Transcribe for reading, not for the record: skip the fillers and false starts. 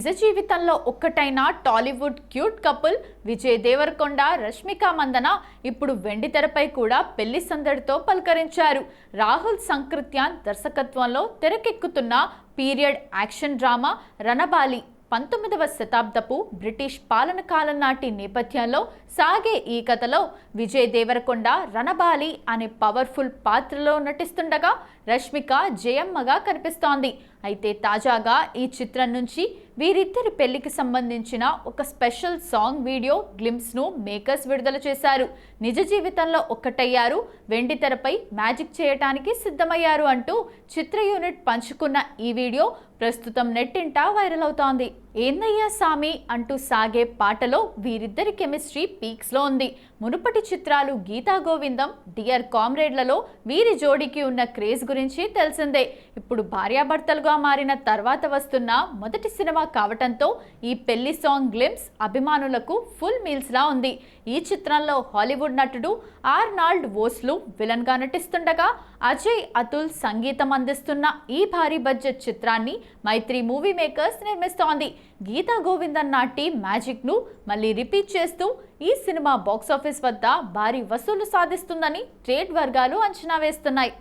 నిజ జీవితంలో ఒక్కటైన Tollywood cute couple Vijay Devarakonda Rashmika Mandanna ఇప్పుడు వెండితెరపై కూడా పెళ్లి సందడితో పలకరించారు. రాహుల్ సంకృత్యాన్ దర్శకత్వంలో తెరకెక్కుతున్న పీరియడ్ యాక్షన్ డ్రామా రణబాలి 19వ శతాబ్దపు బ్రిటిష్ పాలన కాలం నాటి నేపథ్యంలో సాగే ఈ కథలో విజయ్ దేవరకొండ రణబాలి అనే పవర్ఫుల్ పాత్రలో నటిస్తుండగా రష్మిక జయమ్మగా కనిపిస్తోంది. అయితే తాజాగా ఈ చిత్రం నుంచి వీరిద్దరి పెళ్లికి సంబంధించిన ఒక స్పెషల్ సాంగ్ వీడియో గ్లింప్స్ను మేకర్స్ విడుదల చేశారు. నిజ జీవితంలో ఒక్కటయ్యారు, వెండితెరపై మ్యాజిక్ చేయటానికి సిద్ధమయ్యారు అంటూ చిత్ర యూనిట్ పంచుకున్న ఈ వీడియో ప్రస్తుతం నెట్టింట వైరల్ అవుతోంది. ఏందయ్యా సామి అంటూ సాగే పాటలో వీరిద్దరి కెమిస్ట్రీ పీక్స్లో ఉంది. మునుపటి చిత్రాలు గీతా గోవిందం, డియర్ కామ్రేడ్లలో వీరి జోడీకి ఉన్న క్రేజ్ గురించి తెలిసిందే. ఇప్పుడు భార్యాభర్తలుగా మారిన తర్వాత వస్తున్న మొదటి సినిమా కావటంతో ఈ పెళ్లి సాంగ్ గ్లింప్స్ అభిమానులకు ఫుల్ మీల్స్ లా ఉంది. ఈ చిత్రంలో హాలీవుడ్ నటుడు ఆర్నాల్డ్ వోస్లు విలన్ గా నటిస్తుండగా అజయ్ అతుల్ సంగీతం అందిస్తున్న ఈ భారీ బడ్జెట్ చిత్రాన్ని మైత్రి మూవీ మేకర్స్ నిర్మిస్తోంది. గీతా గోవిందం నాటి మ్యాజిక్ ను మళ్ళీ రిపీట్ చేస్తూ ఈ సినిమా బాక్సాఫీస్ వద్ద భారీ వసూలు సాధిస్తుందని ట్రేడ్ వర్గాలు అంచనా వేస్తున్నాయి.